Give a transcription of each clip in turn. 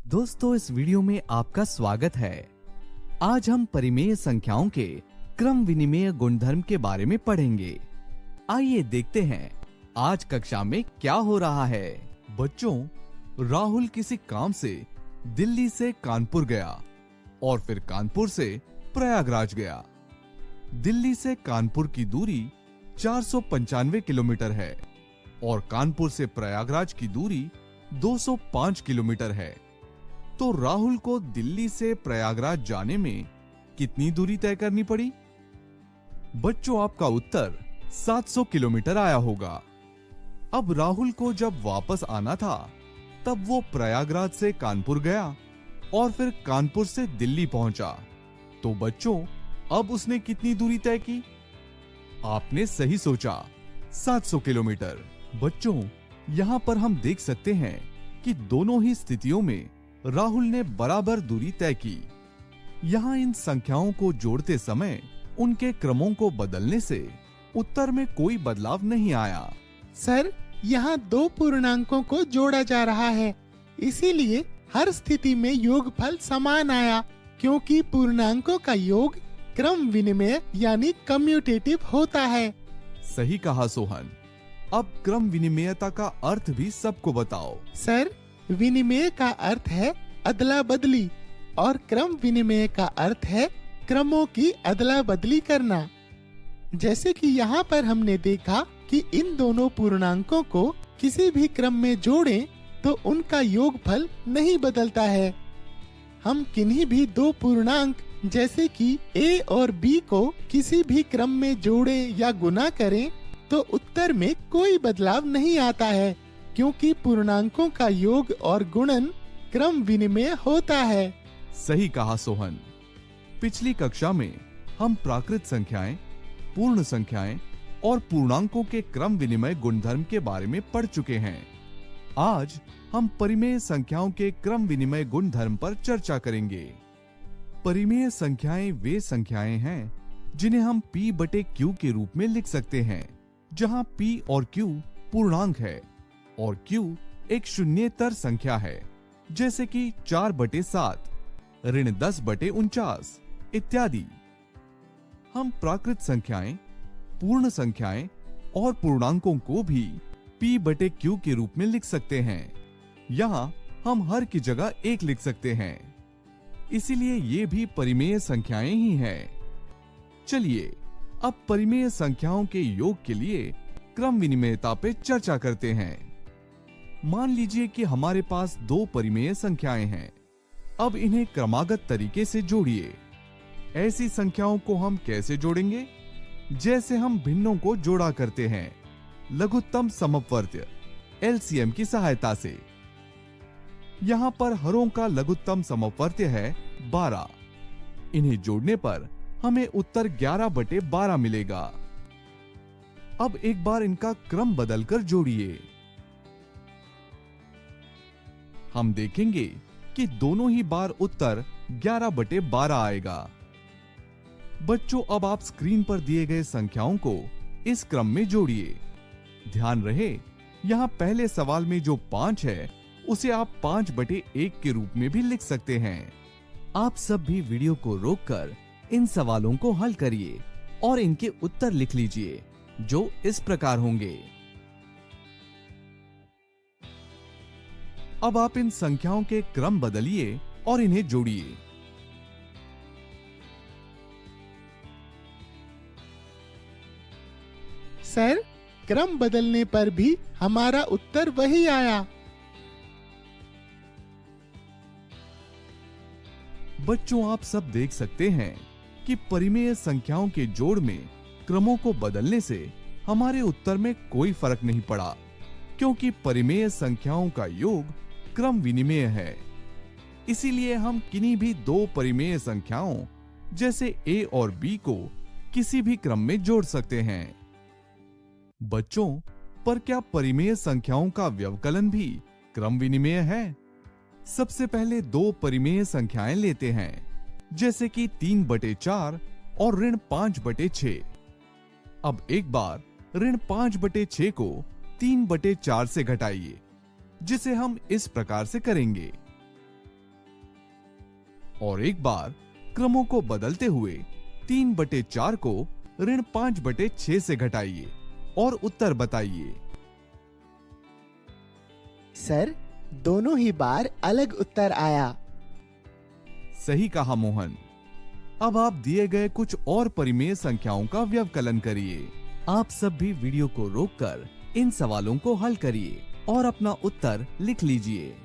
दोस्तों, इस वीडियो में आपका स्वागत है। आज हम परिमेय संख्याओं के क्रम विनिमेय गुणधर्म के बारे में पढ़ेंगे। आइए देखते हैं आज कक्षा में क्या हो रहा है। बच्चों, राहुल किसी काम से दिल्ली से कानपुर गया और फिर कानपुर से प्रयागराज गया। दिल्ली से कानपुर की दूरी 495 किलोमीटर है और कानपुर से प्रयागराज की दूरी 205 किलोमीटर है। तो राहुल को दिल्ली से प्रयागराज जाने में कितनी दूरी तय करनी पड़ी? बच्चों, आपका उत्तर 700 किलोमीटर आया होगा। अब राहुल को जब वापस आना था तब वो प्रयागराज से कानपुर गया और फिर कानपुर से दिल्ली पहुंचा। तो बच्चों, अब उसने कितनी दूरी तय की? आपने सही सोचा, 700 किलोमीटर। बच्चों, यहाँ पर हम देख सकते हैं कि दोनों ही स्थितियों में राहुल ने बराबर दूरी तय की। यहाँ इन संख्याओं को जोड़ते समय उनके क्रमों को बदलने से उत्तर में कोई बदलाव नहीं आया। सर, यहाँ दो पूर्णांकों को जोड़ा जा रहा है, इसीलिए हर स्थिति में योगफल समान आया, क्योंकि पूर्णांकों का योग क्रम विनिमेय यानी कम्यूटेटिव होता है। सही कहा सोहन। अब क्रम विनिमेयता का अर्थ भी सबको बताओ। सर, विनिमेय का अर्थ है अदला बदली और क्रम विनिमेय का अर्थ है क्रमों की अदला बदली करना। जैसे कि यहाँ पर हमने देखा कि इन दोनों पूर्णांकों को किसी भी क्रम में जोड़ें तो उनका योगफल नहीं बदलता है। हम किन्हीं भी दो पूर्णांक जैसे कि a और b को किसी भी क्रम में जोड़ें या गुना करें तो उत्तर में कोई बदलाव नहीं आता है, क्योंकि पूर्णांकों का योग और गुणन क्रम विनिमेय होता है। सही कहा सोहन। पिछली कक्षा में हम प्राकृत संख्याएं, पूर्ण संख्याएं और पूर्णांकों के क्रम विनिमय गुणधर्म के बारे में पढ़ चुके हैं। आज हम परिमेय संख्याओं के क्रम विनिमय गुणधर्म पर चर्चा करेंगे। परिमेय संख्याएं वे संख्याएं हैं जिन्हें हम p/q के रूप में लिख सकते हैं, जहां p और q पूर्णांक है और q एक शून्येतर संख्या है, जैसे कि 4/7, ऋण 10/49 इत्यादि। हम प्राकृत संख्याएं, पूर्ण संख्याएं और पूर्णांकों को भी p/q के रूप में लिख सकते हैं। यहाँ हम हर की जगह 1 लिख सकते हैं, इसीलिए ये भी परिमेय संख्याएं ही हैं। चलिए अब परिमेय संख्याओं के योग के लिए क्रम विनिमेयता पे चर्चा करते हैं। मान लीजिए कि हमारे पास दो परिमेय संख्याएं हैं। अब इन्हें क्रमागत तरीके से जोड़िए। ऐसी संख्याओं को हम कैसे जोड़ेंगे? जैसे हम भिन्नों को जोड़ा करते हैं, लघुत्तम समवर्त्य LCM की सहायता से। यहाँ पर हरों का लघुत्तम समवर्त्य है 12। इन्हें जोड़ने पर हमें उत्तर 11/12 मिलेगा। अब एक बार इनका क्रम बदलकर जोड़िए। हम देखेंगे कि दोनों ही बार उत्तर 11/12 आएगा। बच्चों, अब आप स्क्रीन पर दिए गए संख्याओं को इस क्रम में जोड़िए। ध्यान रहे, यहाँ पहले सवाल में जो 5 है उसे आप 5/1 के रूप में भी लिख सकते हैं। आप सब भी वीडियो को रोककर इन सवालों को हल करिए और इनके उत्तर लिख लीजिए, जो इस प्रकार होंगे। अब आप इन संख्याओं के क्रम बदलिए और इन्हें जोड़िए। सर, क्रम बदलने पर भी हमारा उत्तर वही आया। बच्चों, आप सब देख सकते हैं कि परिमेय संख्याओं के जोड़ में क्रमों को बदलने से हमारे उत्तर में कोई फर्क नहीं पड़ा, क्योंकि परिमेय संख्याओं का योग क्रम विनिमेय है। इसीलिए हम किन्हीं भी दो परिमेय a और b को किसी भी क्रम में जोड़ सकते हैं। बच्चों, पर क्या परिमेय संख्याओं का व्यवकलन भी क्रम विनिमेय है? सबसे पहले दो परिमेय संख्याएं लेते हैं, जैसे कि 3/4 और ऋण 5/6। अब एक बार ऋण 5/6 को 3/4 से घटाइए, जिसे हम इस प्रकार से करेंगे। और एक बार क्रमों को बदलते हुए 3/4 को ऋण 5/6 से घटाइए और उत्तर बताइए। सर, दोनों ही बार अलग उत्तर आया। सही कहा मोहन। अब आप दिए गए कुछ और परिमेय संख्याओं का व्यवकलन करिए। आप सब भी वीडियो को रोककर इन सवालों को हल करिए और अपना उत्तर लिख लीजिए।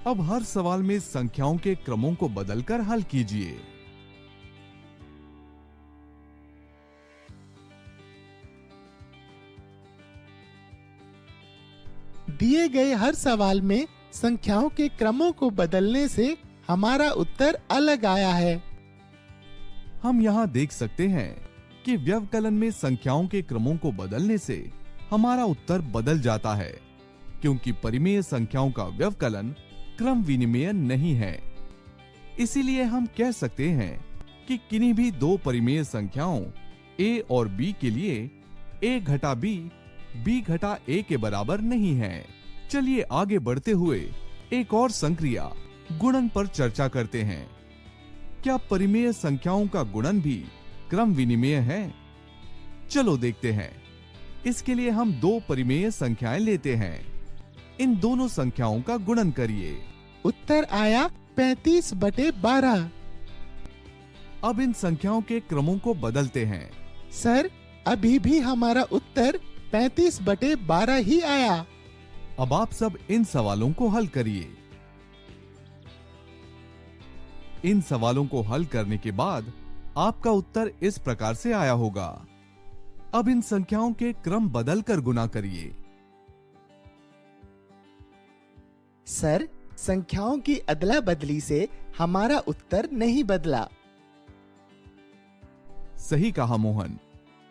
अब हर सवाल में संख्याओं के क्रमों को बदलकर हल कीजिए। दिए गए हर सवाल में संख्याओं के क्रमों को बदलने से हमारा उत्तर अलग आया है। हम यहाँ देख सकते हैं कि व्यवकलन में संख्याओं के क्रमों को बदलने से हमारा उत्तर बदल जाता है, क्योंकि परिमेय संख्याओं का व्यवकलन क्रम विनिमेय नहीं है। इसीलिए हम कह सकते हैं कि किन्हीं भी दो परिमेय संख्याओं a और b के लिए a घटा b, b घटा a के बराबर नहीं है। चलिए आगे बढ़ते हुए एक और संक्रिया गुणन पर चर्चा करते हैं। क्या परिमेय संख्याओं का गुणन भी क्रम विनिमेय है? चलो देखते हैं। इसके लिए हम दो परिमेय संख्याएं लेते हैं। इन दोनों संख्याओं का गुणन करिए। उत्तर आया 35/12। अब इन संख्याओं के क्रमों को बदलते हैं। सर, अभी भी हमारा उत्तर 35/12 ही आया। अब आप सब इन सवालों को हल करिए। इन सवालों को हल करने के बाद आपका उत्तर इस प्रकार से आया होगा। अब इन संख्याओं के क्रम बदलकर गुना करिए। सर, संख्याओं की अदला बदली से हमारा उत्तर नहीं बदला। सही कहा मोहन।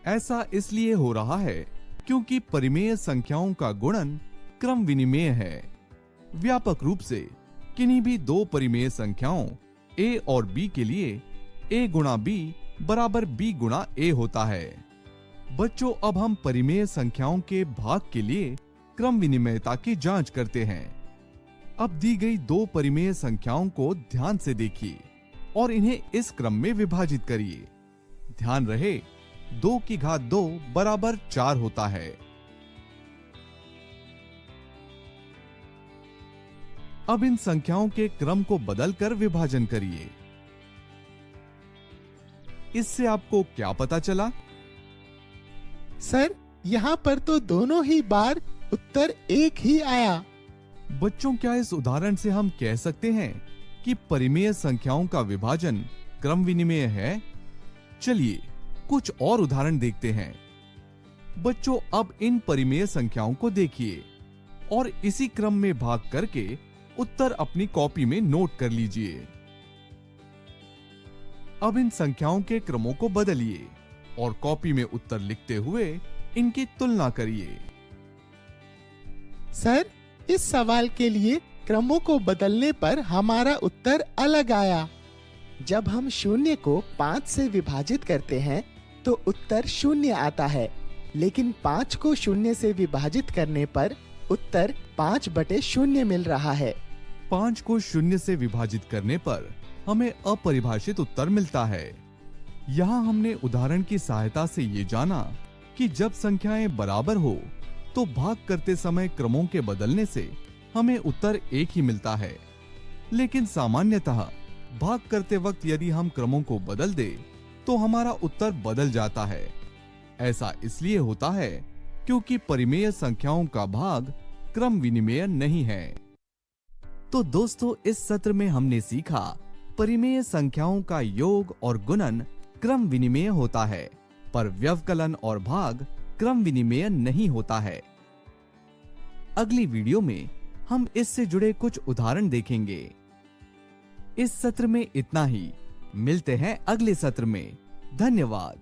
ऐसा इसलिए हो रहा है क्योंकि परिमेय संख्याओं का गुणन क्रम विनिमेय है। व्यापक रूप से किन्हीं भी दो परिमेय संख्याओं a और b के लिए a गुणा b बराबर b गुणा a होता है। बच्चों, अब हम परिमेय संख्याओं के भाग के लिए क्रम विनिमेयता की जांच करते हैं। अब दी गई दो परिमेय संख्याओं को ध्यान से देखिए और इन्हें इस क्रम में विभाजित करिए। ध्यान रहे 2 की घात 2 बराबर 4 होता है। अब इन संख्याओं के क्रम को बदलकर विभाजन करिए। इससे आपको क्या पता चला? सर, यहाँ पर तो दोनों ही बार उत्तर एक ही आया। बच्चों, क्या इस उदाहरण से हम कह सकते हैं कि परिमेय संख्याओं का विभाजन क्रम विनिमेय है? चलिए कुछ और उदाहरण देखते हैं। बच्चों, अब इन परिमेय संख्याओं को देखिए और इसी क्रम में भाग करके उत्तर अपनी कॉपी में नोट कर लीजिए। अब इन संख्याओं के क्रमों को बदलिए और कॉपी में उत्तर लिखते हुए इनकी तुलना करिए। सर, इस सवाल के लिए क्रमों को बदलने पर हमारा उत्तर अलग आया। जब हम 0 को 5 से विभाजित करते हैं तो उत्तर 0 आता है, लेकिन 5 को 0 से विभाजित करने पर उत्तर 5/0 मिल रहा है। 5 को 0 से विभाजित करने पर हमें अपरिभाषित उत्तर मिलता है। यहाँ हमने उदाहरण की सहायता से ये जाना कि जब संख्याएं बराबर हो तो भाग करते समय क्रमों के बदलने से हमें उत्तर एक ही मिलता है, लेकिन सामान्यतः भाग करते वक्त यदि हम क्रमों को बदल दें तो हमारा उत्तर बदल जाता है। ऐसा इसलिए होता है क्योंकि परिमेय संख्याओं का भाग क्रम विनिमेय नहीं है। तो दोस्तों, इस सत्र में हमने सीखा परिमेय संख्याओं का योग और गुणन क्रम विनिमेय होता है, पर व्यवकलन और भाग क्रम विनिमेय नहीं होता है। अगली वीडियो में हम इससे जुड़े कुछ उदाहरण देखेंगे। इस सत्र में इतना ही। मिलते हैं अगले सत्र में। धन्यवाद।